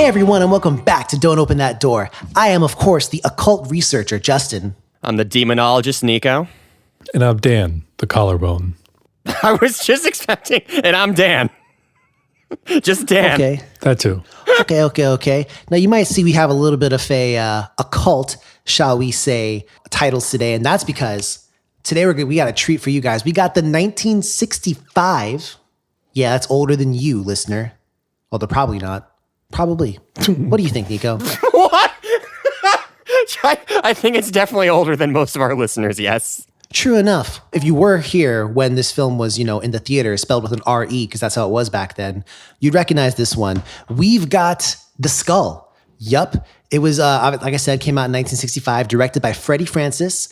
Hey everyone, and welcome back to Don't Open That Door. I am, of course, the occult researcher, Justin. I'm the demonologist, Nico. And I'm Dan, the collarbone. I was just expecting, and I'm Dan. Just Dan. Okay. That too. Okay. Now, you might see we have a little bit of a occult, shall we say, titles today, and that's because today we got a treat for you guys. We got the 1965. Yeah, that's older than you, listener. Although probably not. Probably. What do you think, Nico? What? I think it's definitely older than most of our listeners, yes. True enough. If you were here when this film was, in the theater, spelled with an R-E, because that's how it was back then, you'd recognize this one. We've got The Skull. Yup. It was, like I said, came out in 1965, directed by Freddie Francis.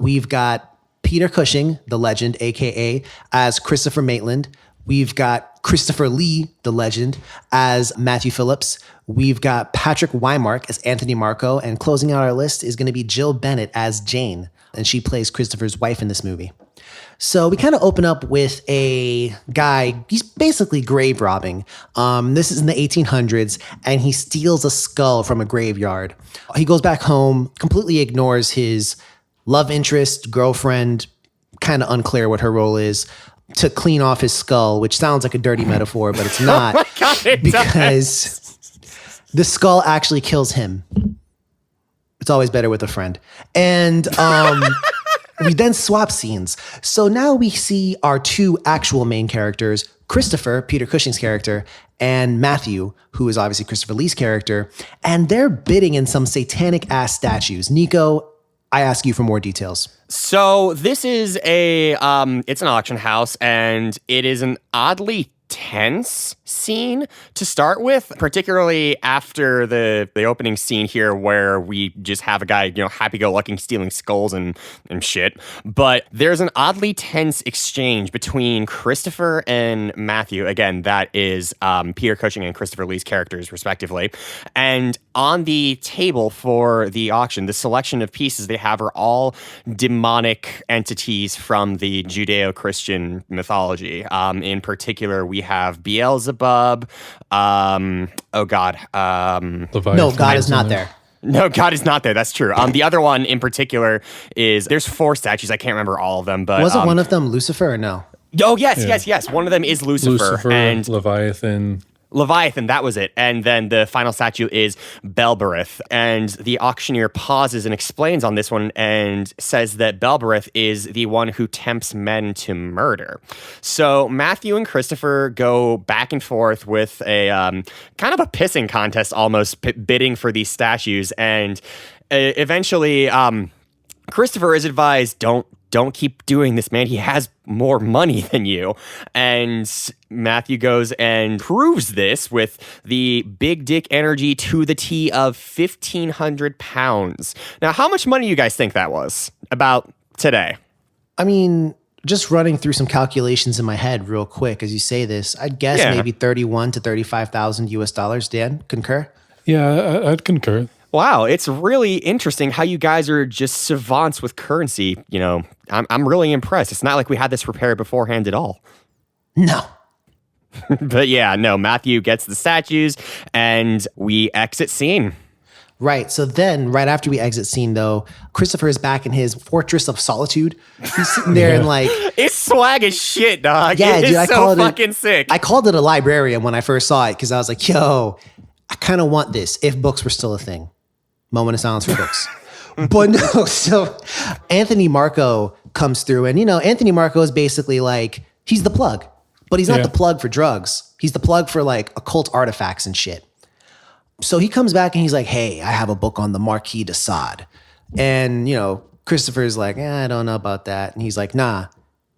We've got Peter Cushing, the legend, a.k.a. as Christopher Maitland. We've got Christopher Lee, the legend, as Matthew Phillips. We've got Patrick Wymark as Anthony Marco. And closing out our list is going to be Jill Bennett as Jane. And she plays Christopher's wife in this movie. So we kind of open up with a guy, he's basically grave robbing. This is in the 1800s, and he steals a skull from a graveyard. He goes back home, completely ignores his love interest, girlfriend, kind of unclear what her role is, to clean off his skull, which sounds like a dirty metaphor, but it's not. Oh my God, it because the skull actually kills him. It's always better with a friend. And we then swap scenes. So now we see our two actual main characters, Christopher, Peter Cushing's character, and Matthew, who is obviously Christopher Lee's character, and they're bidding in some satanic-ass statues. Nico, I ask you for more details. So this is it's an auction house, and it is an oddly tense scene to start with, particularly after the opening scene here where we just have a guy, happy-go-lucky stealing skulls and shit. But there's an oddly tense exchange between Christopher and Matthew. Again, that is Peter Cushing and Christopher Lee's characters, respectively. And on the table for the auction, the selection of pieces they have are all demonic entities from the Judeo-Christian mythology. In particular, we have Beelzebub. No, God is not there. No, God is not there. That's true. The other one in particular there's 4 statues. I can't remember all of them, but wasn't one of them Lucifer or no? Oh, yes. One of them is Lucifer and Leviathan, that was it. And then the final statue is Belberith. And the auctioneer pauses and explains on this one and says that Belberith is the one who tempts men to murder. So Matthew and Christopher go back and forth with a kind of a pissing contest almost, bidding for these statues. And eventually Christopher is advised, don't keep doing this, man. He has more money than you. And Matthew goes and proves this with the big dick energy to the T of 1,500 pounds. Now, how much money do you guys think that was about today? I mean, just running through some calculations in my head real quick as you say this, I'd guess maybe 31 to 35,000 US dollars. Dan, concur? Yeah, I'd concur. Wow, it's really interesting how you guys are just savants with currency. I'm really impressed. It's not like we had this prepared beforehand at all. No. But yeah, no, Matthew gets the statues and we exit scene. Right. So then right after we exit scene, though, Christopher is back in his fortress of solitude. He's sitting there and it's swag as shit, dog. Yeah, dude, it's so fucking sick. I called it a librarian when I first saw it because I was like, yo, I kind of want this if books were still a thing. Moment of silence for books. But no, so Anthony Marco comes through and, Anthony Marco is basically like, he's the plug, but he's not the plug for drugs. He's the plug for like occult artifacts and shit. So he comes back and he's like, hey, I have a book on the Marquis de Sade. And, Christopher's like, I don't know about that. And he's like, nah,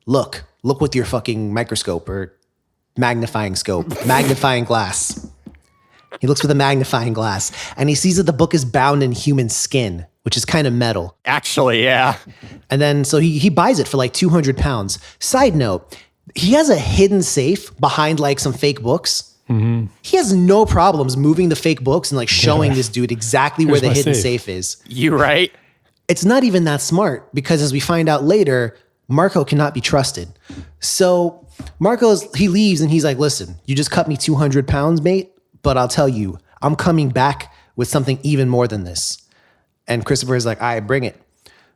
look with your fucking microscope or magnifying glass. He looks with a magnifying glass and he sees that the book is bound in human skin, which is kind of metal. Actually, yeah. And then so he buys it for like 200 pounds. Side note, he has a hidden safe behind like some fake books. Mm-hmm. He has no problems moving the fake books and like showing this dude exactly where the hidden safe is. You right? It's not even that smart because as we find out later, Marco cannot be trusted. So he leaves and he's like, listen, you just cut me 200 pounds, mate. But I'll tell you, I'm coming back with something even more than this. And Christopher is like, all right, bring it.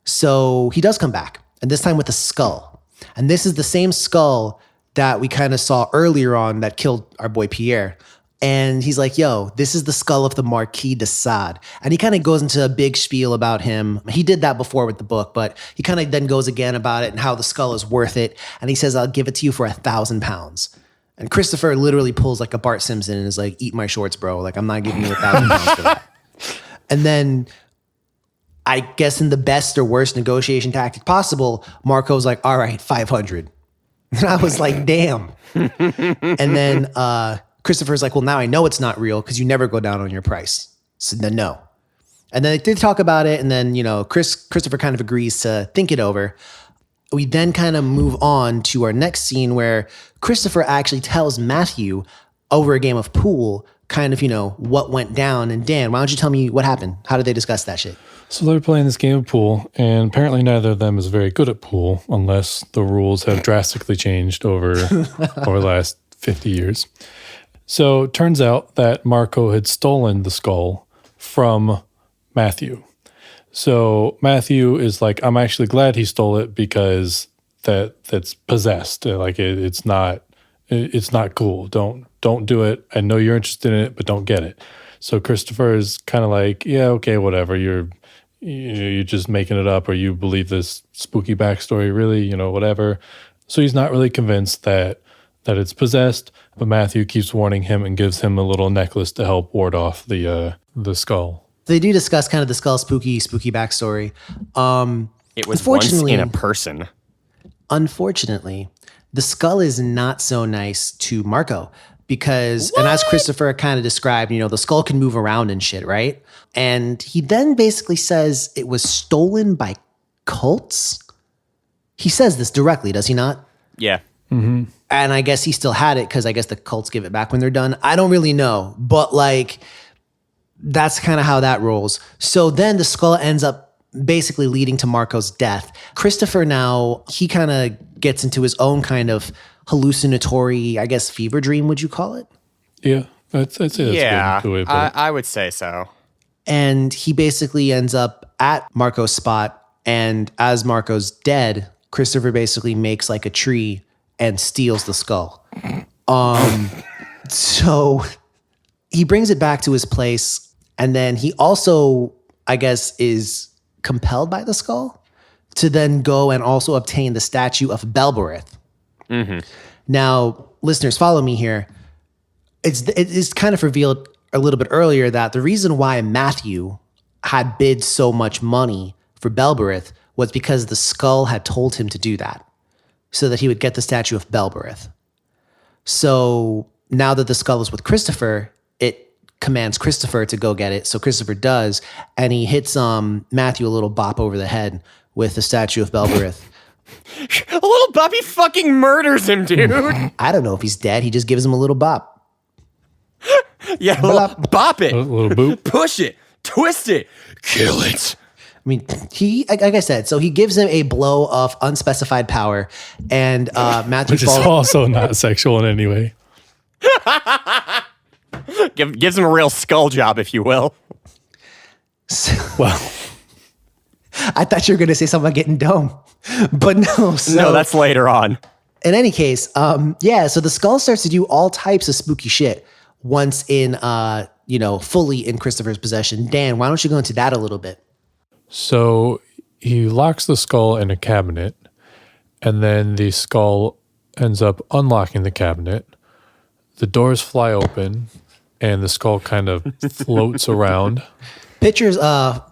So he does come back, and this time with a skull. And this is the same skull that we kind of saw earlier on that killed our boy Pierre. And he's like, yo, this is the skull of the Marquis de Sade. And he kind of goes into a big spiel about him. He did that before with the book, but he kind of then goes again about it and how the skull is worth it. And he says, I'll give it to you for 1,000 pounds. And Christopher literally pulls like a Bart Simpson and is like, eat my shorts, bro. Like, I'm not giving you 1,000 pounds for that. And then I guess in the best or worst negotiation tactic possible, Marco's like, all right, 500. And I was like, damn. And then Christopher's like, well, now I know it's not real because you never go down on your price. So then no. And then they talk about it. And then, Christopher kind of agrees to think it over. We then kind of move on to our next scene where Christopher actually tells Matthew over a game of pool kind of, what went down. And Dan, why don't you tell me what happened? How did they discuss that shit? So they're playing this game of pool, and apparently neither of them is very good at pool unless the rules have drastically changed over the last 50 years. So it turns out that Marco had stolen the skull from Matthew. So Matthew is like, I'm actually glad he stole it because that's possessed. Like it's not cool. Don't do it. I know you're interested in it, but don't get it. So Christopher is kind of like, yeah, okay, whatever. You're just making it up, or you believe this spooky backstory, really, whatever. So he's not really convinced that it's possessed, but Matthew keeps warning him and gives him a little necklace to help ward off the skull. They do discuss kind of the skull spooky backstory. It was once in a person. Unfortunately, the skull is not so nice to Marco because, and as Christopher kind of described, the skull can move around and shit, right? And he then basically says it was stolen by cults. He says this directly, does he not? Yeah. Mm-hmm. And I guess he still had it because I guess the cults give it back when they're done. I don't really know, but that's kind of how that rolls. So then the skull ends up basically leading to Marco's death. Christopher now, he kind of gets into his own kind of hallucinatory, I guess, fever dream, would you call it? Yeah, I'd say that's yeah, good way to put it. I would say so. And he basically ends up at Marco's spot, and as Marco's dead, Christopher basically makes like a tree and steals the skull. So he brings it back to his place, and then he also, I guess, is compelled by the skull to then go and also obtain the statue of Belberith. Mm-hmm. Now, listeners, follow me here. It's kind of revealed a little bit earlier that the reason why Matthew had bid so much money for Belberith was because the skull had told him to do that so that he would get the statue of Belberith. So now that the skull is with Christopher, it commands Christopher to go get it. So Christopher does, and he hits Matthew a little bop over the head with the statue of Belberith. A little bop, he fucking murders him, dude. I don't know if he's dead. He just gives him a little bop. Yeah, bop it. A little boop. Push it. Twist it. Kill it. I mean, he, like I said, so he gives him a blow of unspecified power, and Matthew Which is also not sexual in any way. Gives him a real skull job, if you will. Well, I thought you were going to say something about getting dome, but no. So, no, that's later on. In any case, so the skull starts to do all types of spooky shit once in, fully in Christopher's possession. Dan, why don't you go into that a little bit? So he locks the skull in a cabinet, and then the skull ends up unlocking the cabinet. The doors fly open, and the skull kind of floats around. Pictures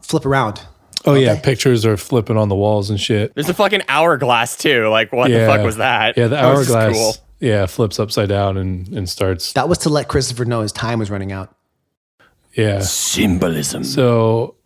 flip around. Oh, okay. Yeah, pictures are flipping on the walls and shit. There's a fucking hourglass, too. Like, what the fuck was that? Yeah, the that hourglass, cool. Flips upside down and starts. That was to let Christopher know his time was running out. Yeah. Symbolism. So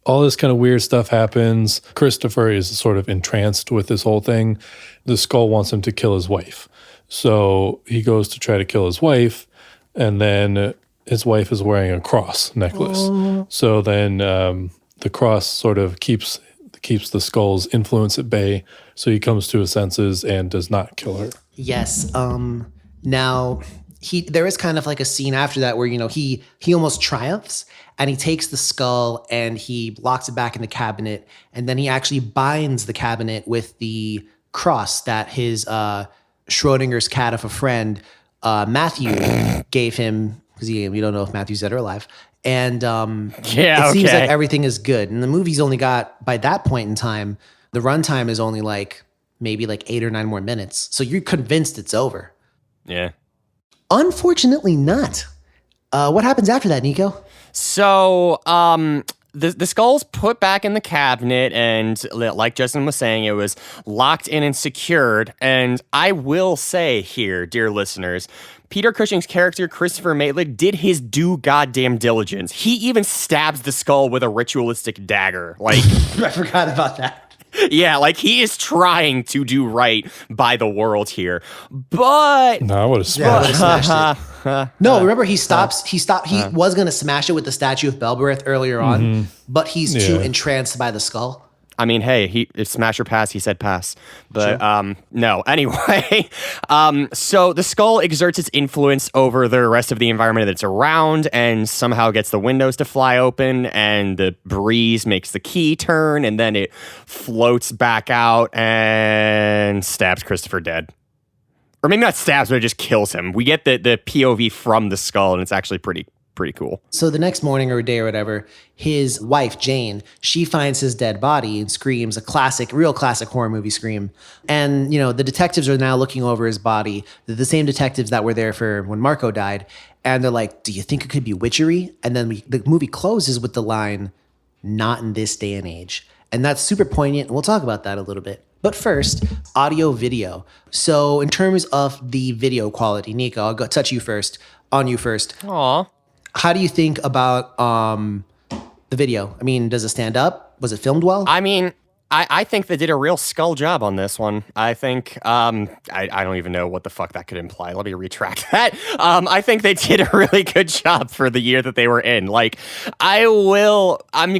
all this kind of weird stuff happens. Christopher is sort of entranced with this whole thing. The skull wants him to kill his wife. So he goes to try to kill his wife, and then his wife is wearing a cross necklace. Oh. So then the cross sort of keeps the skull's influence at bay. So he comes to his senses and does not kill her. Yes. Now, there is kind of like a scene after that where, he almost triumphs and he takes the skull and he locks it back in the cabinet. And then he actually binds the cabinet with the cross that his Schrodinger's cat of a friend, Matthew, gave him, because we don't know if Matthew's dead or alive. And it seems like everything is good. And the movie's only got, by that point in time, the runtime is only maybe 8 or 9 more minutes. So you're convinced it's over. Yeah. Unfortunately not. What happens after that, Nico? So the skull's put back in the cabinet, and like Justin was saying, it was locked in and secured. And I will say here, dear listeners, Peter Cushing's character, Christopher Maitland, did his due goddamn diligence. He even stabs the skull with a ritualistic dagger. I forgot about that. Yeah, he is trying to do right by the world here. But no, I would have smashed it. No, remember he stopped. He was going to smash it with the statue of Belbereth earlier on, but he's too entranced by the skull. I mean, hey, if smash or pass, he said pass. But no, anyway. So the skull exerts its influence over the rest of the environment that's around and somehow gets the windows to fly open, and the breeze makes the key turn, and then it floats back out and stabs Christopher dead. Or maybe not stabs, but it just kills him. We get the POV from the skull, and it's actually pretty cool. So the next morning or day or whatever, his wife, Jane, she finds his dead body and screams a real classic horror movie scream. And, the detectives are now looking over his body. They're the same detectives that were there for when Marco died. And they're like, do you think it could be witchery? And then the movie closes with the line, not in this day and age. And that's super poignant. And we'll talk about that a little bit. But first, audio video. So in terms of the video quality, Nico, I'll touch you first. Aw. How do you think about the video? I mean, does it stand up? Was it filmed well? I mean, I think they did a real skull job on this one. I think, I don't even know what the fuck that could imply. Let me retract that. I think they did a really good job for the year that they were in. I'm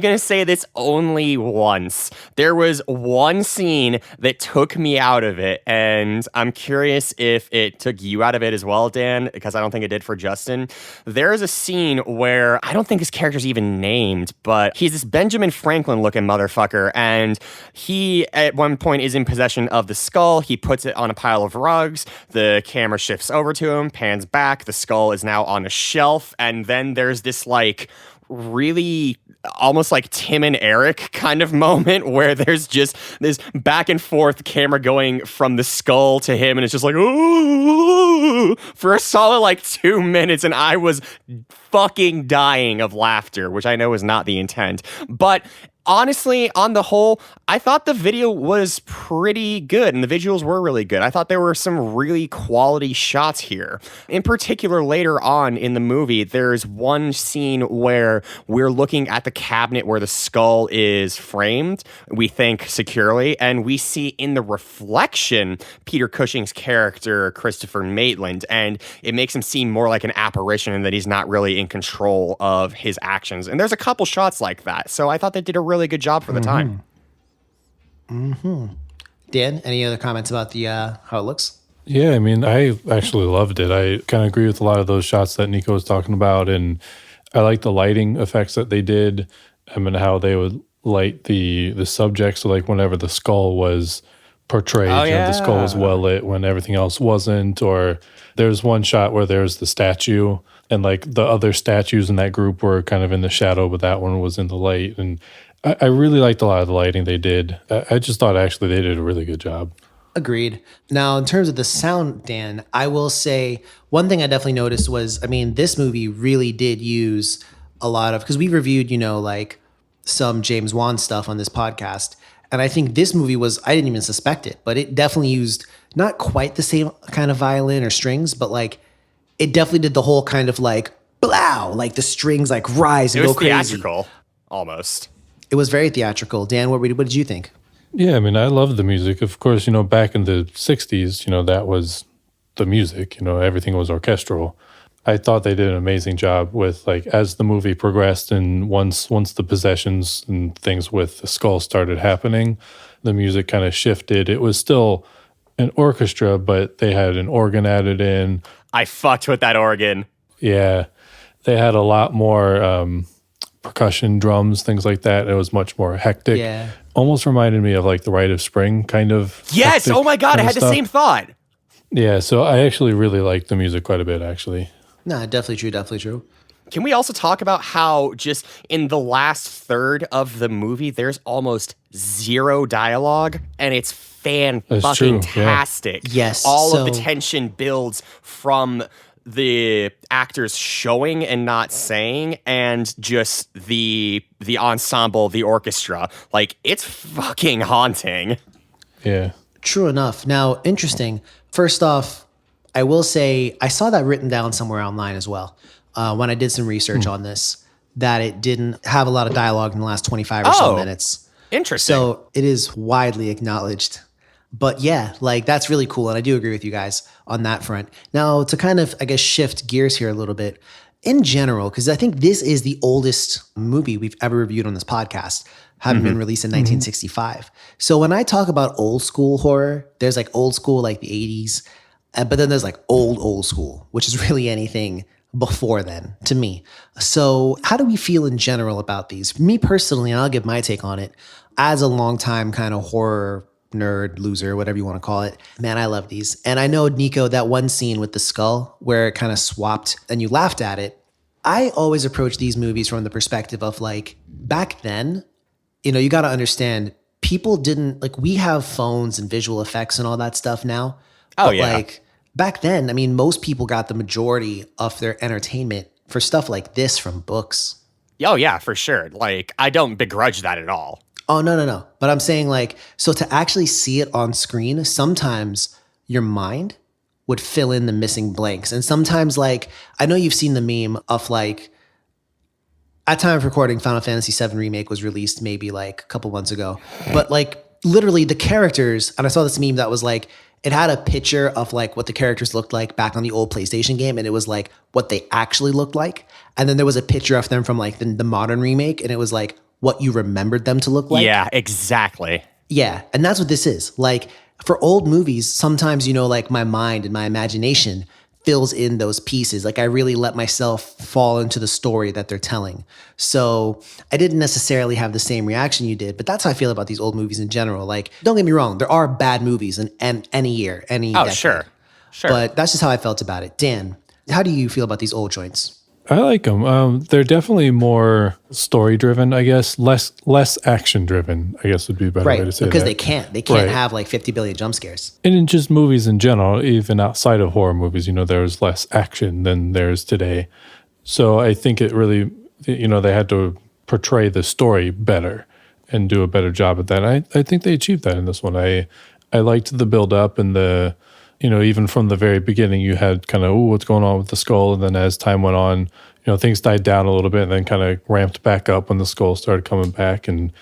going to say this only once. There was one scene that took me out of it, and I'm curious if it took you out of it as well, Dan, because I don't think it did for Justin. There is a scene where I don't think his character's even named, but he's this Benjamin Franklin looking motherfucker, and he, at one point, is in possession of the skull. He puts it on a pile of rugs. The camera shifts over to him, pans back. The skull is now on a shelf. And then there's this, really almost like Tim and Eric kind of moment where there's just this back and forth camera going from the skull to him. And it's just ooh, for a solid 2 minutes. And I was fucking dying of laughter, which I know is not the intent. But honestly, on the whole, I thought the video was pretty good and the visuals were really good. I thought there were some really quality shots here. In particular, later on in the movie, there's one scene where we're looking at the cabinet where the skull is framed, we think securely, and we see in the reflection Peter Cushing's character, Christopher Maitland, and it makes him seem more like an apparition and that he's not really in control of his actions. And there's a couple shots like that. So I thought they did a really good job for the time. Dan, any other comments about the how it looks? Yeah, I mean, I actually loved it. I kind of agree with a lot of those shots that Nico was talking about, and I like the lighting effects that they did. I mean, how they would light the subject. So, whenever the skull was portrayed, the skull was well lit when everything else wasn't. Or there's one shot where there's the statue, and the other statues in that group were kind of in the shadow, but that one was in the light. And I really liked a lot of the lighting they did. I just thought actually they did a really good job. Agreed. Now, in terms of the sound, Dan, I will say one thing I definitely noticed was, this movie really did use a lot of, because we reviewed, some James Wan stuff on this podcast. And I think this movie I didn't even suspect it, but it definitely used not quite the same kind of violin or strings, but it definitely did the whole kind of blow, the strings rise and go crazy. It was theatrical, almost. It was very theatrical. Dan, what did you think? Yeah, I mean, I love the music. Of course, back in the 60s, that was the music. Everything was orchestral. I thought they did an amazing job with, as the movie progressed and once the possessions and things with the skull started happening, the music kind of shifted. It was still an orchestra, but they had an organ added in. I fucked with that organ. Yeah. They had a lot more percussion, drums, things like that. It was much more hectic. Yeah. Almost reminded me of like the Rite of Spring kind of. Yes. Oh my God. I had the same thought. Yeah. So I actually really liked the music quite a bit, actually. No, definitely true. Definitely true. Can we also talk about how just in the last third of the movie, there's almost zero dialogue and it's fan-fucking-tastic. Yeah. Yes. All of the tension builds from the actors showing and not saying and just the ensemble, the orchestra. Like, it's fucking haunting. Yeah. True enough. Now, interesting. First off, I will say I saw that written down somewhere online as well. When I did some research on this, that it didn't have a lot of dialogue in the last 25 or so minutes. Interesting. So it is widely acknowledged. But yeah, like that's really cool. And I do agree with you guys on that front. Now, to kind of, I guess, shift gears here a little bit, in general, because I think this is the oldest movie we've ever reviewed on this podcast, having been released in 1965. So when I talk about old school horror, there's like old school, like the 80s, but then there's like old school, which is really anything before then to me. So how do we feel in general about these? Me personally, and I'll give my take on it, as a longtime kind of horror nerd, loser, whatever you want to call it, man, I love these. And I know, Nico, that one scene with the skull where it kind of swapped and you laughed at it. I always approach these movies from the perspective of like, back then, you know, you got to understand, people didn't, like, we have phones and visual effects and all that stuff now. Oh, yeah. Like, back then, I mean, most people got the majority of their entertainment for stuff like this from books. Oh, yeah, for sure. Like, I don't begrudge that at all. Oh, no. But I'm saying, like, so to actually see it on screen, sometimes your mind would fill in the missing blanks. And sometimes, like, I know you've seen the meme of, like, at time of recording, Final Fantasy VII Remake was released maybe, like, a couple months ago. But, like, literally the characters, and I saw this meme that was, like, it had a picture of like what the characters looked like back on the old PlayStation game. And it was like what they actually looked like. And then there was a picture of them from like the modern remake. And it was like what you remembered them to look like. Yeah, exactly. Yeah. And that's what this is. Like for old movies, sometimes, you know, like my mind and my imagination fills in those pieces. Like I really let myself fall into the story that they're telling. So I didn't necessarily have the same reaction you did, but that's how I feel about these old movies in general. Like, don't get me wrong, there are bad movies in any year, any decade. Sure. But that's just how I felt about it. Dan, how do you feel about these old joints? I like them. They're definitely more story driven, I guess. Less action driven, I guess would be a better way to say because that. they can't have like 50 billion jump scares. And in just movies in general, even outside of horror movies, you know, there's less action than there's today. So I think it really, you know, they had to portray the story better and do a better job at that. I think they achieved that in this one. I liked the build up and the, you know, even from the very beginning, you had kind of, what's going on with the skull? And then as time went on, you know, things died down a little bit and then kind of ramped back up when the skull started coming back. And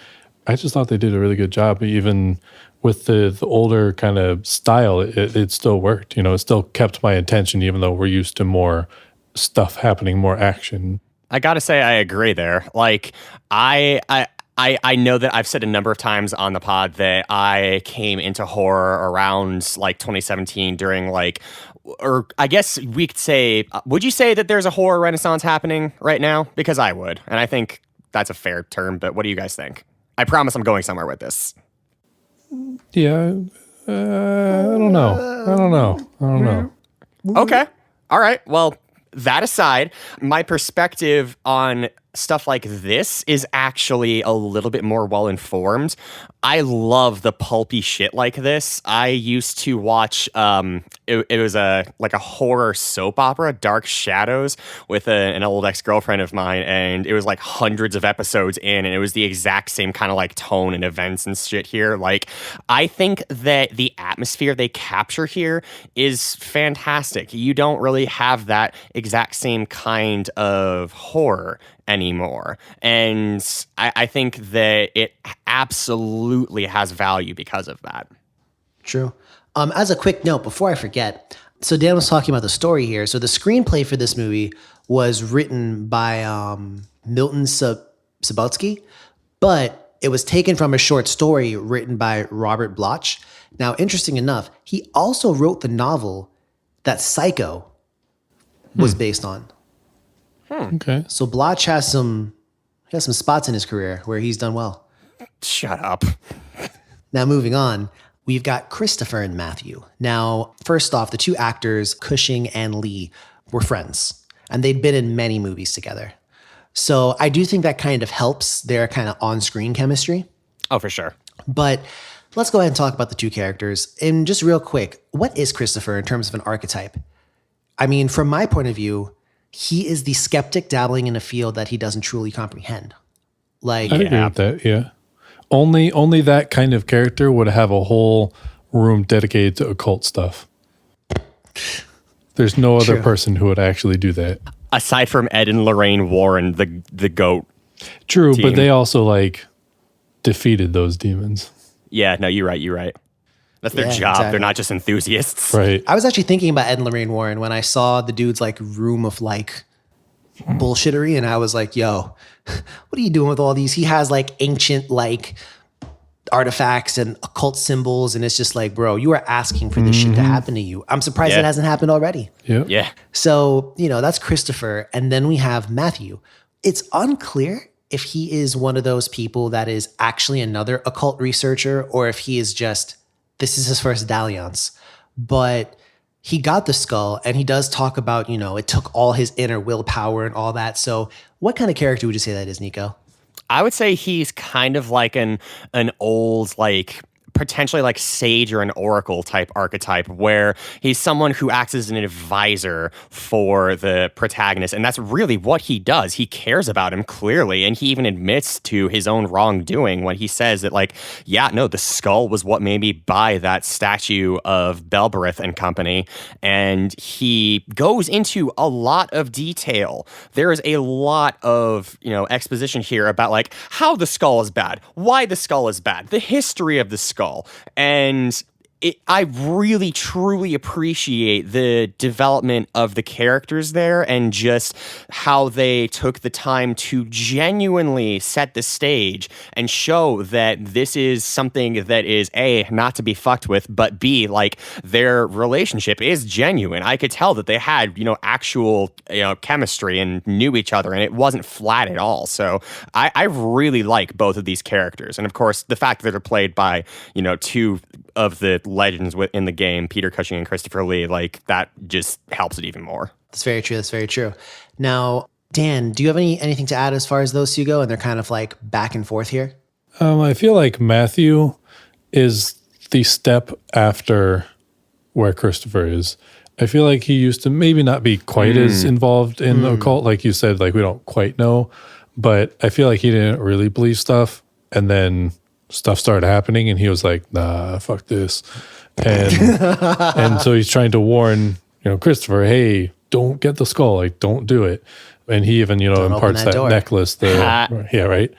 I just thought they did a really good job. Even with the older kind of style, it still worked. You know, it still kept my attention, even though we're used to more stuff happening, more action. I gotta say, I agree there. Like, I know that I've said a number of times on the pod that I came into horror around like 2017 during like, or I guess we could say, would you say that there's a horror renaissance happening right now? Because I would. And I think that's a fair term, but what do you guys think? I promise I'm going somewhere with this. Yeah, I don't know. Okay. All right. Well, that aside, my perspective on stuff like this is actually a little bit more well-informed. I love the pulpy shit like this. I used to watch, it was a horror soap opera, Dark Shadows, with an old ex-girlfriend of mine, and it was like hundreds of episodes in, and it was the exact same kind of like tone and events and shit here. Like, I think that the atmosphere they capture here is fantastic. You don't really have that exact same kind of horror anymore. And I think that it absolutely has value because of that. True. As a quick note, before I forget, so Dan was talking about the story here. So the screenplay for this movie was written by Milton Subotsky, but it was taken from a short story written by Robert Bloch. Now, interesting enough, he also wrote the novel that Psycho was based on. Okay. So Bloch has some spots in his career where he's done well. Shut up. Now, moving on, we've got Christopher and Matthew. Now, first off, the two actors, Cushing and Lee, were friends, and they'd been in many movies together. So I do think that kind of helps their kind of on-screen chemistry. Oh, for sure. But let's go ahead and talk about the two characters. And just real quick, what is Christopher in terms of an archetype? I mean, from my point of view, he is the skeptic dabbling in a field that he doesn't truly comprehend. Like, I agree with that, yeah. Only that kind of character would have a whole room dedicated to occult stuff. There's no other person who would actually do that. Aside from Ed and Lorraine Warren, the GOAT. True, team. but they also like defeated those demons. Yeah, no, you're right. That's their job. Exactly. They're not just enthusiasts. Right. I was actually thinking about Ed and Lorraine Warren when I saw the dude's like room of like bullshittery, and I was like, yo, what are you doing with all these? He has like ancient like artifacts and occult symbols, and it's just like, bro, you are asking for this shit to happen to you. I'm surprised it hasn't happened already. Yep. Yeah. So, that's Christopher. And then we have Matthew. It's unclear if he is one of those people that is actually another occult researcher or if he is just, this is his first dalliance. But he got the skull, and he does talk about, it took all his inner willpower and all that. So what kind of character would you say that is, Nico? I would say he's kind of like an old, like, potentially like sage or an oracle type archetype, where he's someone who acts as an advisor for the protagonist. And that's really what he does. He cares about him clearly. And he even admits to his own wrongdoing when he says that, like, yeah, no, the skull was what made me buy that statue of Belberith and company. And he goes into a lot of detail. There is a lot of, exposition here about like how the skull is bad, why the skull is bad, the history of the skull. And I really, truly appreciate the development of the characters there and just how they took the time to genuinely set the stage and show that this is something that is A, not to be fucked with, but B, like their relationship is genuine. I could tell that they had, actual, chemistry and knew each other, and it wasn't flat at all. So I really like both of these characters. And of course, the fact that they're played by, two of the legends in the game, Peter Cushing and Christopher Lee, like that just helps it even more. That's very true. That's very true. Now, Dan, do you have anything to add as far as those two go? And they're kind of like back and forth here. I feel like Matthew is the step after where Christopher is. I feel like he used to maybe not be quite as involved in the occult, like you said, like we don't quite know, but I feel like he didn't really believe stuff, and then stuff started happening and he was like, nah, fuck this. And so he's trying to warn, Christopher, hey, don't get the skull, like don't do it. And he even, imparts that necklace. Yeah, right.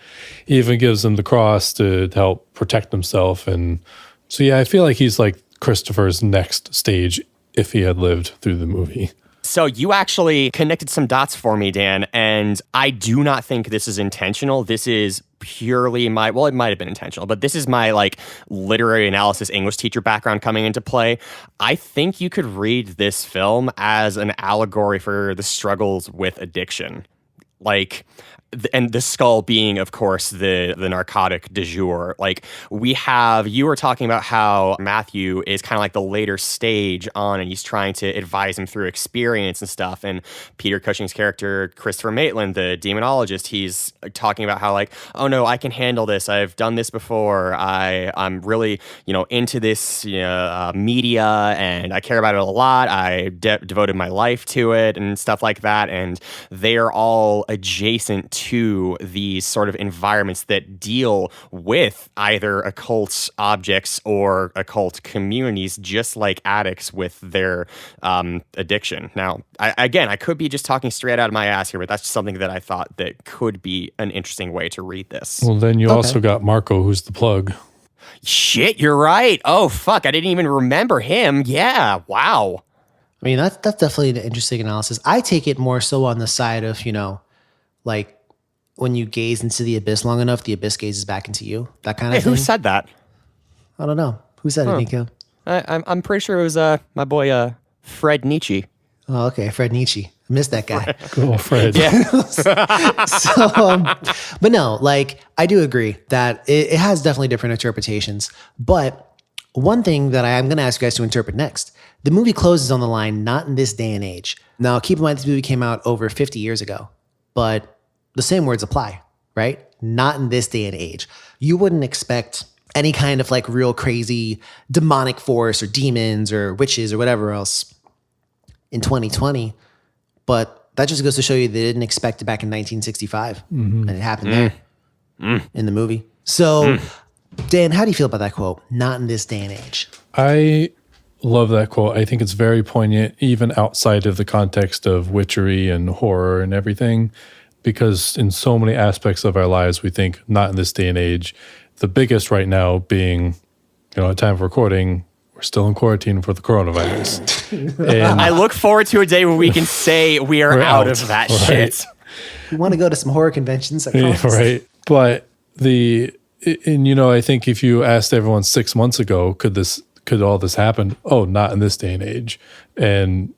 He even gives him the cross to help protect himself. And so, yeah, I feel like he's like Christopher's next stage if he had lived through the movie. So you actually connected some dots for me, Dan, and I do not think this is intentional. This is purely it might have been intentional, but this is my like literary analysis English teacher background coming into play. I think you could read this film as an allegory for the struggles with addiction. Like, and the skull being, of course, the narcotic du jour. Like, you were talking about how Matthew is kind of like the later stage on, and he's trying to advise him through experience and stuff. And Peter Cushing's character, Christopher Maitland, the demonologist, he's talking about how like, oh no, I can handle this. I've done this before. I'm really, into this media, and I care about it a lot. I devoted my life to it and stuff like that. And they are all adjacent to these sort of environments that deal with either occult objects or occult communities, just like addicts with their addiction. Now, I could be just talking straight out of my ass here, but that's just something that I thought that could be an interesting way to read this. Well, then you also got Marco, who's the plug. Shit, you're right. Oh, fuck, I didn't even remember him. Yeah, wow. I mean, that's definitely an interesting analysis. I take it more so on the side of, like, when you gaze into the abyss long enough, the abyss gazes back into you. That kind of thing. Who said that? I don't know. Who said it, Nico? I'm pretty sure it was my boy Fred Nietzsche. Oh, okay. Fred Nietzsche. I missed that guy. Cool, Fred. Yeah. But no, like I do agree that it has definitely different interpretations. But one thing that I'm going to ask you guys to interpret next, the movie closes on the line, not in this day and age. Now, keep in mind, this movie came out over 50 years ago, but the same words apply, right? Not in this day and age. You wouldn't expect any kind of like real crazy demonic force or demons or witches or whatever else in 2020. But that just goes to show you they didn't expect it back in 1965. And it happened there in the movie. So, Dan, how do you feel about that quote? Not in this day and age. I love that quote. I think it's very poignant, even outside of the context of witchery and horror and everything, because in so many aspects of our lives, we think not in this day and age. The biggest right now being, at time of recording, we're still in quarantine for the coronavirus. And I look forward to a day where we can say we're out of that shit. We want to go to some horror conventions. Right. But I think if you asked everyone 6 months ago, could all this happen? Oh, not in this day and age. And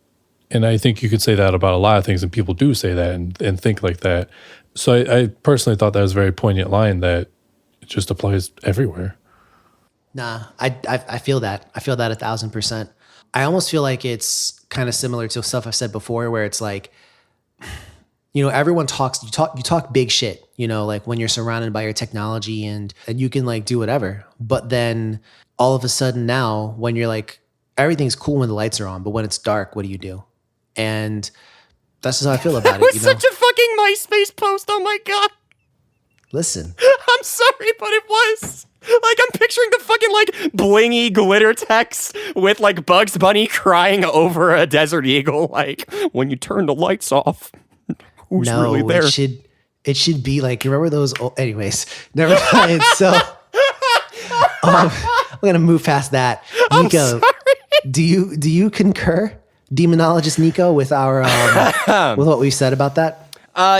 I think you could say that about a lot of things, and people do say that and think like that. So I personally thought that was a very poignant line that it just applies everywhere. Nah, I feel that. I feel that 1,000%. I almost feel like it's kind of similar to stuff I've said before, where it's like, everyone talks, you talk big shit, like when you're surrounded by your technology and you can like do whatever. But then all of a sudden now, when you're like, everything's cool when the lights are on, but when it's dark, what do you do? And that's just how I feel about it. It was such a fucking MySpace post. Oh my God. Listen. I'm sorry, but it was. Like, I'm picturing the fucking, like, blingy glitter text with, like, Bugs Bunny crying over a desert eagle. Like, when you turn the lights off, who's really there? It should be like, you remember those? Anyways, never mind. So, we're going to move past that. Nico, do you concur, demonologist Nico, with our, with what we said about that?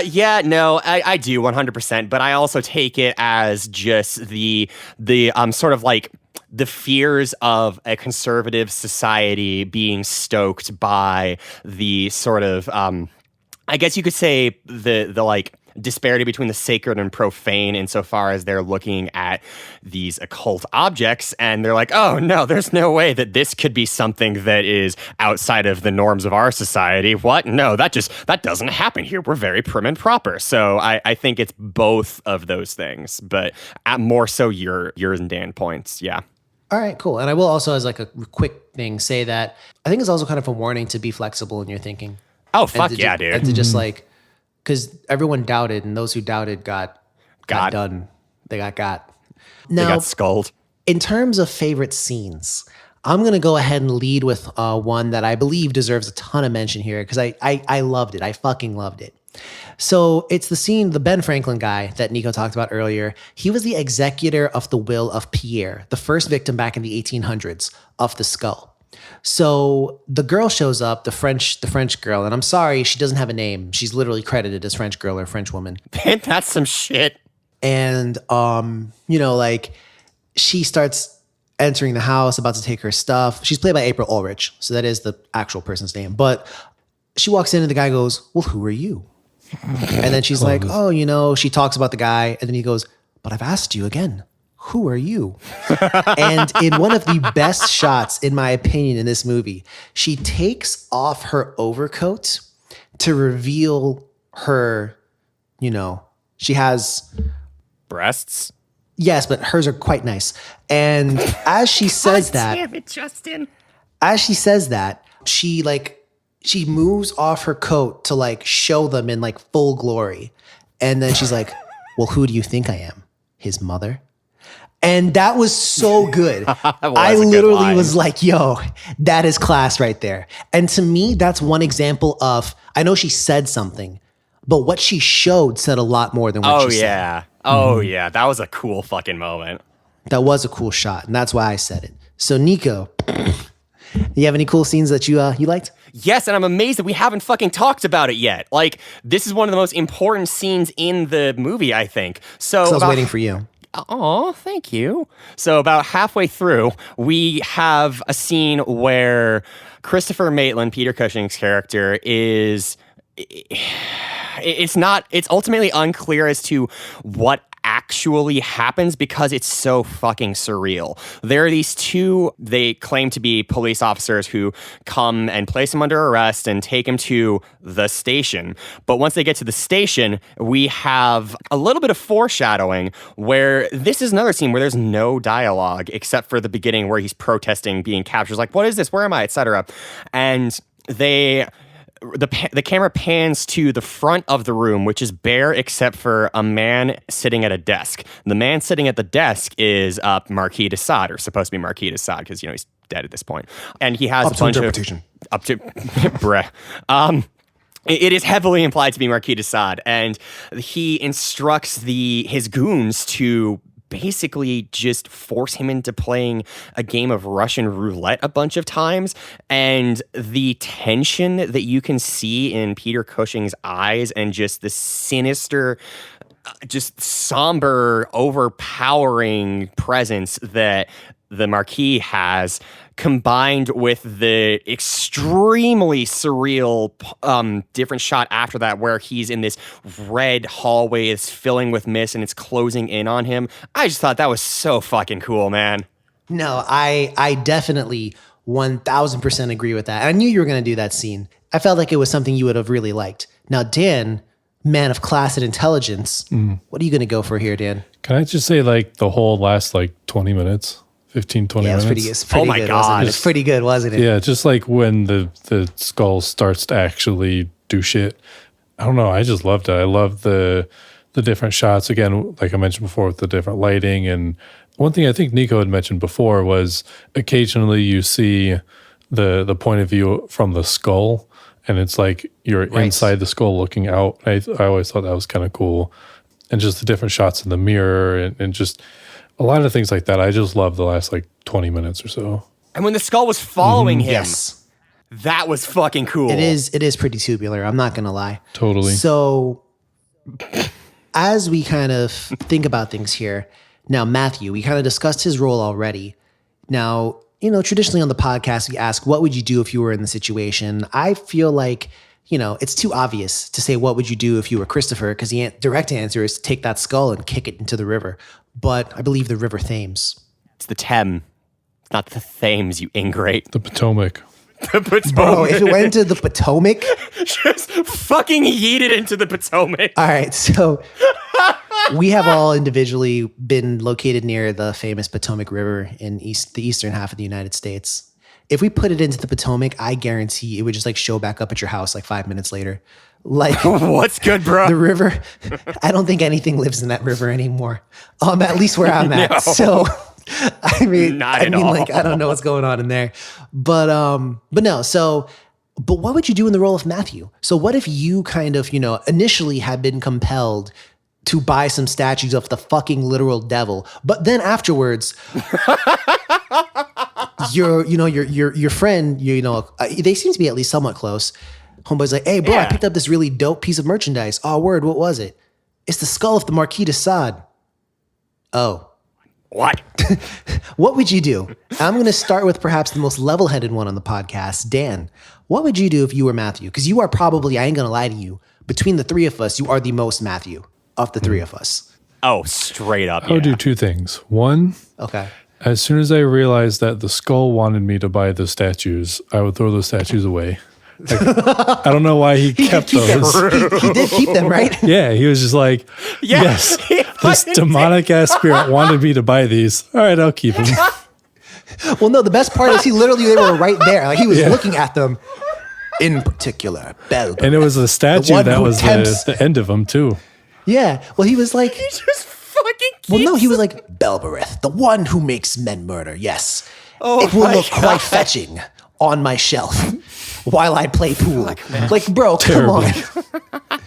Yeah, no, I do 100%, but I also take it as just the sort of like the fears of a conservative society being stoked by the sort of, I guess you could say the like disparity between the sacred and profane insofar as they're looking at these occult objects and they're like, oh no, there's no way that this could be something that is outside of the norms of our society. What? No, that doesn't happen here. We're very prim and proper. So I think it's both of those things, but more so yours and Dan points. Yeah. All right, cool. And I will also, as like a quick thing, say that I think it's also kind of a warning to be flexible in your thinking. Oh, fuck yeah, dude. And to just like, because everyone doubted, and those who doubted got done. They got. Now, they got sculled. In terms of favorite scenes, I'm going to go ahead and lead with one that I believe deserves a ton of mention here because I loved it. I fucking loved it. So it's the scene, the Ben Franklin guy that Nico talked about earlier. He was the executor of the will of Pierre, the first victim back in the 1800s of the skull. So the girl shows up, the French girl, and I'm sorry, she doesn't have a name. She's literally credited as French girl or French woman. That's some shit. And, like she starts entering the house, about to take her stuff. She's played by April Ulrich. So that is the actual person's name. But she walks in and the guy goes, well, who are you? And then she's like, oh, she talks about the guy. And then he goes, but I've asked you again. Who are you? And in one of the best shots, in my opinion, in this movie, she takes off her overcoat to reveal her, she has breasts. Yes, but hers are quite nice. And as she says that, damn it, Justin. As she says that, she moves off her coat to like show them in like full glory. And then she's like, well, who do you think I am? His mother? And that was so good. I literally was like, yo, that is class right there. And to me, that's one example of, I know she said something, but what she showed said a lot more than what she said. Oh, yeah. That was a cool fucking moment. That was a cool shot. And that's why I said it. So, Nico, do you have any cool scenes that you liked? Yes, and I'm amazed that we haven't fucking talked about it yet. Like, this is one of the most important scenes in the movie, I think. So I was waiting for you. Oh, thank you. So about halfway through, we have a scene where Christopher Maitland, Peter Cushing's character, is... It's ultimately unclear as to what actually happens because it's so fucking surreal. There are these two, they claim to be police officers who come and place him under arrest and take him to the station. But once they get to the station, we have a little bit of foreshadowing where this is another scene where there's no dialogue except for the beginning where he's protesting being captured. Like, what is this? Where am I? Etc. And the camera pans to the front of the room, which is bare except for a man sitting at a desk. The man sitting at the desk is Marquis de Sade, or supposed to be Marquis de Sade, because he's dead at this point. And he has up a to bunch interpretation. Up to bruh. It is heavily implied to be Marquis de Sade, and he instructs his goons to basically just force him into playing a game of Russian roulette a bunch of times. And the tension that you can see in Peter Cushing's eyes and just the sinister, just somber, overpowering presence that the Marquis has, combined with the extremely surreal different shot after that where he's in this red hallway, it's filling with mist and it's closing in on him. I just thought that was so fucking cool, man. No, I definitely 1000% agree with that. I knew you were going to do that scene. I felt like it was something you would have really liked. Now, Dan, man of class and intelligence, what are you going to go for here, Dan? Can I just say, like, the whole last, 20 minutes? 15, 20 minutes. It's pretty oh my good, God. It's pretty good, wasn't it? Yeah, just like when the skull starts to actually do shit. I don't know. I just loved it. I love the different shots. Again, like I mentioned before, with the different lighting. And one thing I think Nico had mentioned before was occasionally you see the point of view from the skull, and it's like you're inside the skull looking out. I always thought that was kind of cool. And just the different shots in the mirror and just... a lot of things like that. I just love the last 20 minutes or so. And when the skull was following him, Yes. that was fucking cool. It is pretty tubular. I'm not going to lie. Totally. So as we kind of think about things here, now, Matthew, we kind of discussed his role already. Now, traditionally on the podcast, we ask, what would you do if you were in the situation? I feel like, it's too obvious to say, what would you do if you were Christopher? Because the direct answer is to take that skull and kick it into the river. But I believe the River Thames. It's the Thames. It's not the Thames, you ingrate. The Potomac. The Potomac. Bro, if it went into the Potomac. Just fucking yeet it into the Potomac. All right, so we have all individually been located near the famous Potomac River in the eastern half of the United States. If we put it into the Potomac, I guarantee it would just show back up at your house 5 minutes later. What's good, bro? The river, I don't think anything lives in that river anymore. At least where I'm at. No. So, I mean, Not at all. I don't know what's going on in there. But no. So, but what would you do in the role of Matthew? So what if you kind of, initially had been compelled to buy some statues of the fucking literal devil, but then afterwards, your friend, they seem to be at least somewhat close. Homeboy's like, hey, bro, I picked up this really dope piece of merchandise. Oh, word, what was it? It's the skull of the Marquis de Sade. Oh. What? What would you do? I'm going to start with perhaps the most level-headed one on the podcast. Dan, what would you do if you were Matthew? Because you are probably, I ain't going to lie to you, between the three of us, you are the most Matthew of the three of us. Oh, straight up. I would do two things. One, Okay. as soon as I realized that the skull wanted me to buy the statues, I would throw the statues away. I don't know why he kept those. He did keep them, right? Yeah, he was just like, yes, this demonic ass spirit wanted me to buy these. All right, I'll keep them. Well, no, the best part is they were right there. He was looking at them. In particular, Belbert. And it was a statue one that who was tempts- the end of them too. Yeah. Well, he was like, He just fucking keeps well, no, he was like, Belbereth, the one who makes men murder. Yes. Oh it will my look God. quite fetching on my shelf while I play pool. Bro, Terribly. come on.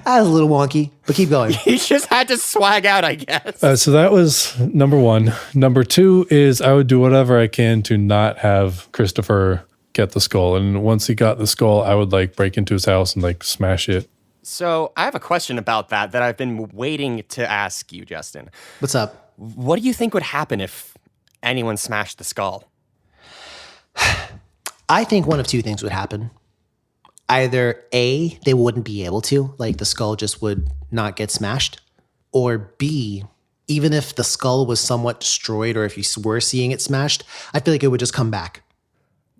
That was a little wonky, but keep going. He just had to swag out, I guess. So that was number one. Number two is I would do whatever I can to not have Christopher get the skull. And once he got the skull, I would like break into his house and like smash it. So I have a question about that I've been waiting to ask you, Justin. What's up? What do you think would happen if anyone smashed the skull? I think one of two things would happen. Either A, they wouldn't be able to, like the skull just would not get smashed. Or B, even if the skull was somewhat destroyed or if you were seeing it smashed, I feel like it would just come back.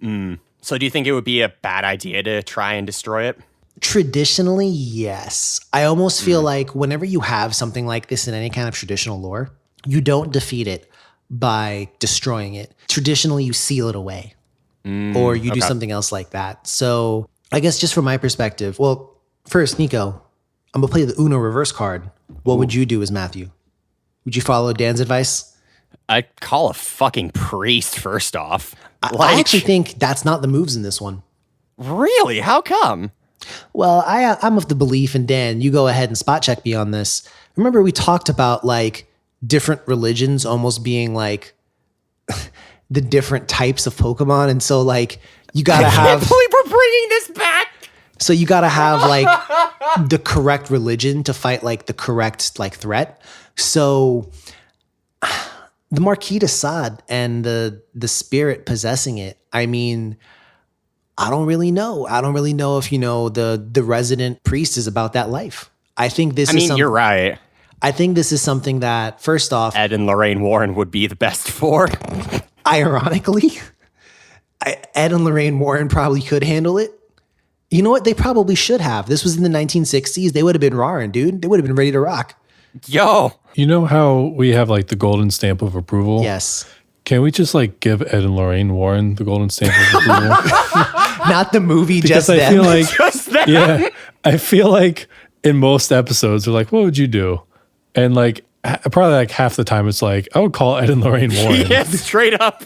So do you think it would be a bad idea to try and destroy it? Traditionally, yes. I almost feel like whenever you have something like this in any kind of traditional lore, you don't defeat it by destroying it. Traditionally, you seal it away or you do something else like that. So I guess just from my perspective, well, first, Nico, I'm going to play the Uno reverse card. What would you do as Matthew? Would you follow Dan's advice? I'd call a fucking priest first off. I actually think that's not the moves in this one. Really? How come? Well, I'm of the belief, and Dan, you go ahead and spot check me on this. Remember we talked about like different religions almost being like the different types of Pokemon. And so like you got to have... I can't believe we're bringing this back. So you got to have like the correct religion to fight like the correct like threat. So the Marquis de Sade and the spirit possessing it, I mean... I don't really know. I don't really know if, the resident priest is about that life. I think you're right. I think this is something that, first off... Ed and Lorraine Warren would be the best for. Ironically, Ed and Lorraine Warren probably could handle it. You know what? They probably should have. This was in the 1960s. They would have been roaring, dude. They would have been ready to rock. Yo. You know how we have like the golden stamp of approval? Yes. Can we just like give Ed and Lorraine Warren the golden stamp of approval? Not the movie, because just I them. feel like, Just them. yeah, I feel like in most episodes they're like, "What would you do?" And like probably like half the time it's like, "I would call Ed and Lorraine Warren." Yeah, straight up.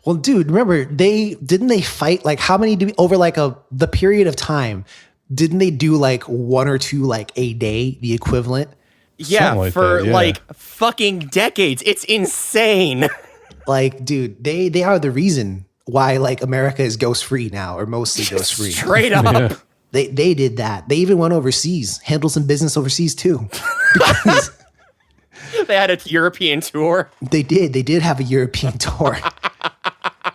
Well, dude, remember they fight like how many over like the period of time? Didn't they do like one or two like a day, the equivalent? Yeah, like for that, yeah. like fucking decades. It's insane. Like, dude, they are the reason why like America is ghost free now, or mostly ghost free. Straight up. Yeah. They did that. They even went overseas, handled some business overseas too. Because They had a European tour. they did have a European tour.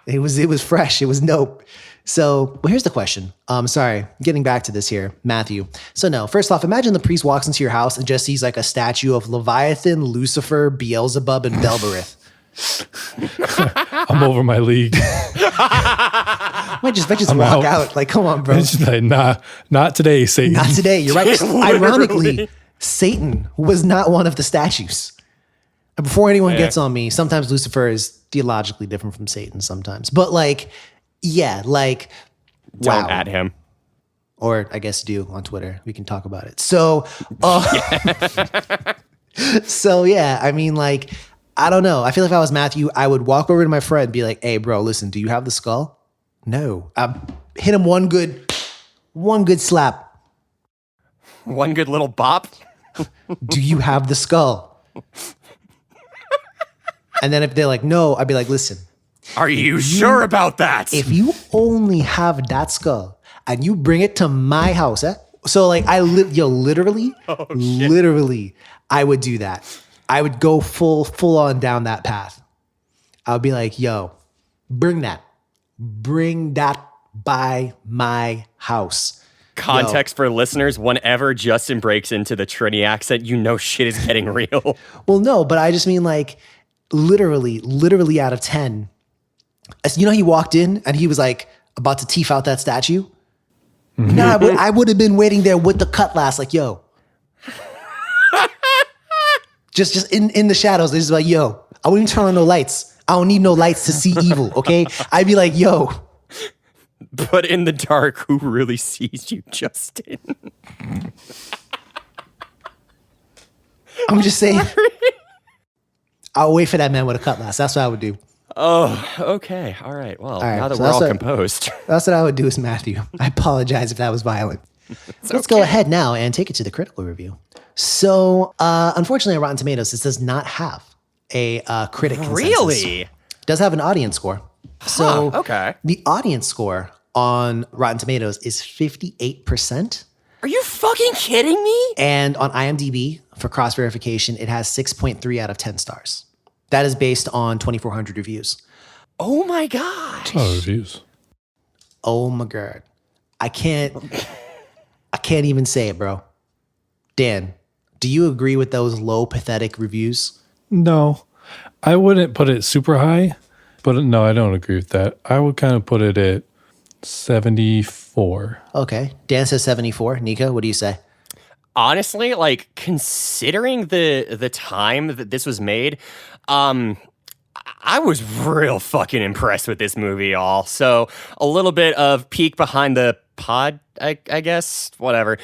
It was fresh. It was dope. So, well, here's the question. Sorry, getting back to this here, Matthew. So no, first off, imagine the priest walks into your house and just sees like a statue of Leviathan, Lucifer, Beelzebub, and Belberith. I'm over my league. Might just walk out. Like, come on, bro. It's just like, nah, not today, Satan. Not today. You're right. Literally. Ironically, Satan was not one of the statues. And before anyone gets on me, sometimes Lucifer is theologically different from Satan sometimes. But like, yeah, like, wow. Don't at him. Or I guess do on Twitter. We can talk about it. So, so yeah, I mean, like, I don't know. I feel like if I was Matthew, I would walk over to my friend and be like, "Hey, bro, listen, do you have the skull?" No. Hit him one good slap. One good little bop. Do you have the skull? And then if they're like, no, I'd be like, listen. Are you sure about that? If you only have that skull and you bring it to my house, so like literally, I would do that. I would go full on down that path. I would be like, yo, bring that by my house. Context for listeners, whenever Justin breaks into the Trini accent, you know shit is getting real. Well, no, but I just mean like literally out of 10. You know, he walked in and he was like about to teeth out that statue. Mm-hmm. No, I would have been waiting there with the cutlass, like, yo. just in the shadows. They're just like, yo, I wouldn't even turn on no lights. I don't need no lights to see evil, okay? I'd be like, yo. But in the dark, who really sees you, Justin? I'm just saying. I'll wait for that man with a cutlass. That's what I would do. Oh, okay. All right. Well, now that we're all composed. That's what I would do as Matthew. I apologize if that was violent. Let's go ahead now and take it to the critical review. So, unfortunately, on Rotten Tomatoes, this does not have a critic consensus. Really? It does have an audience score. So okay. The audience score on Rotten Tomatoes is 58%. Are you fucking kidding me? And on IMDb, for cross-verification, it has 6.3 out of 10 stars. That is based on 2,400 reviews. Oh my gosh. Oh, reviews. Oh my God. I can't even say it, bro. Dan, do you agree with those low, pathetic reviews? No, I wouldn't put it super high, but no, I don't agree with that. I would kind of put it at 74. Okay. Dan says 74. Nico, what do you say? Honestly, like considering the time that this was made, I was real fucking impressed with this movie, y'all. So a little bit of peek behind the pod, I guess, whatever.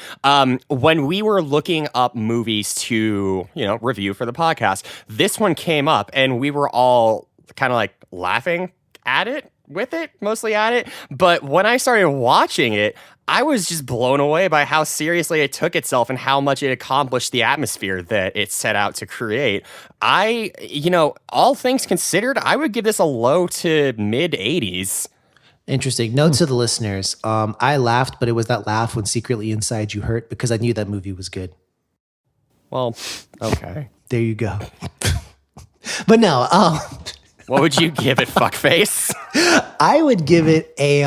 When we were looking up movies to, review for the podcast, this one came up and we were all kind of like laughing at it, mostly at it. But when I started watching it, I was just blown away by how seriously it took itself and how much it accomplished the atmosphere that it set out to create. All things considered, I would give this a low to mid 80s. Interesting. Note to the listeners. I laughed, but it was that laugh when secretly inside you hurt because I knew that movie was good. Well, okay. There you go. But no, what would you give it, fuckface? I would give it a,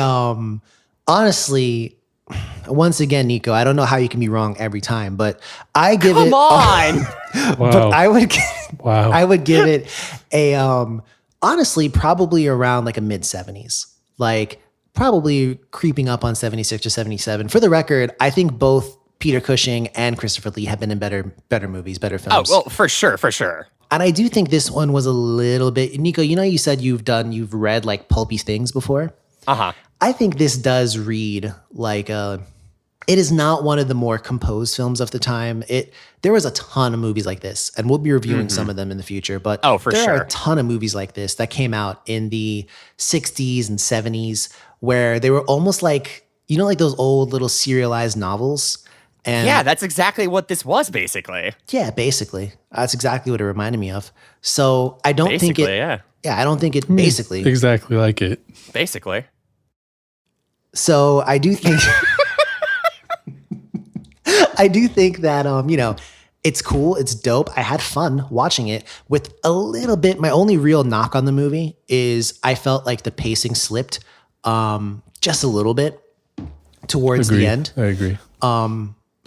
honestly, once again, Nico, I don't know how you can be wrong every time, but I give Come it. on. Wow. But I would, Wow. I would give it a, honestly, probably around like a mid 70s, like probably creeping up on 76 or 77. For the record, I think both Peter Cushing and Christopher Lee have been in better movies, better films. Oh, well, for sure. And I do think this one was a little bit, Nico, you said you've read like pulpy things before. Uh-huh. I think this does read like it is not one of the more composed films of the time. There was a ton of movies like this, and we'll be reviewing some of them in the future. But there are a ton of movies like this that came out in the 60s and 70s where they were almost like, like those old little serialized novels. And yeah, that's exactly what this was, basically. Yeah, basically. That's exactly what it reminded me of. So I don't think it. Yeah. Yeah, I don't think it basically. Exactly like it. Basically. So I do think. I do think that it's cool, it's dope. I had fun watching it with a little bit. My only real knock on the movie is I felt like the pacing slipped just a little bit towards the end. I agree.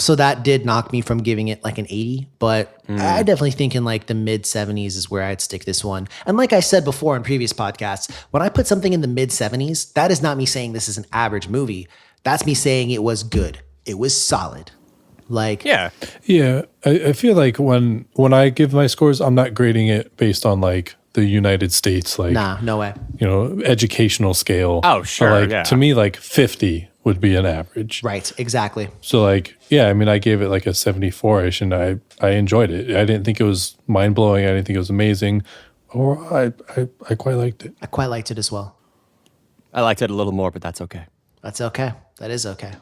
So that did knock me from giving it like an 80, but I definitely think in like the mid 70s is where I'd stick this one. And like I said before in previous podcasts, when I put something in the mid 70s, that is not me saying this is an average movie. That's me saying it was good. It was solid. Like, yeah. I feel like when I give my scores, I'm not grading it based on like the United States, like, nah, no way. educational scale. Oh, sure. So, like, to me, like 50 would be an average. Right. Exactly. So like, yeah, I mean, I gave it like a 74-ish and I enjoyed it. I didn't think it was mind blowing. I didn't think it was amazing, or I quite liked it. I quite liked it as well. I liked it a little more, but that's okay. That's okay. That is okay.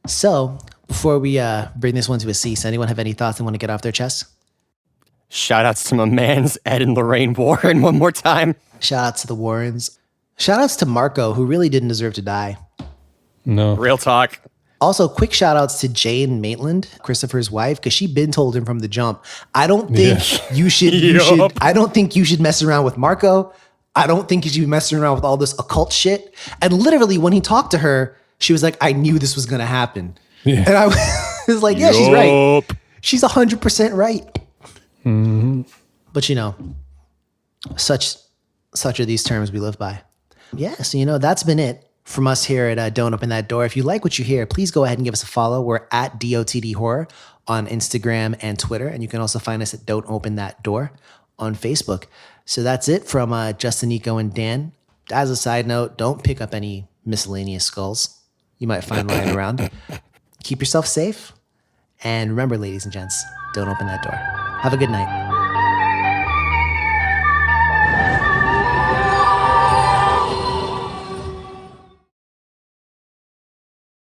So before we bring this one to a cease, anyone have any thoughts they want to get off their chest? Shout outs to my mans, Ed and Lorraine Warren, one more time. Shout outs to the Warrens. Shout outs to Marco, who really didn't deserve to die. No. Real talk. Also, quick shout outs to Jane Maitland, Christopher's wife, because she been told him from the jump. I don't think you should. I don't think you should mess around with Marco. I don't think you should be messing around with all this occult shit. And literally, when he talked to her, she was like, "I knew this was gonna happen." Yeah. And I was like, "Yeah, she's right. She's 100% right." Mm-hmm. But such are these terms we live by. Yeah, so that's been it from us here at Don't Open That Door. If you like what you hear, please go ahead and give us a follow. We're at DOTD Horror on Instagram and Twitter. And you can also find us at Don't Open That Door on Facebook. So that's it from Justin, Nico, and Dan. As a side note, don't pick up any miscellaneous skulls you might find lying around. Keep yourself safe. And remember, ladies and gents, don't open that door. Have a good night.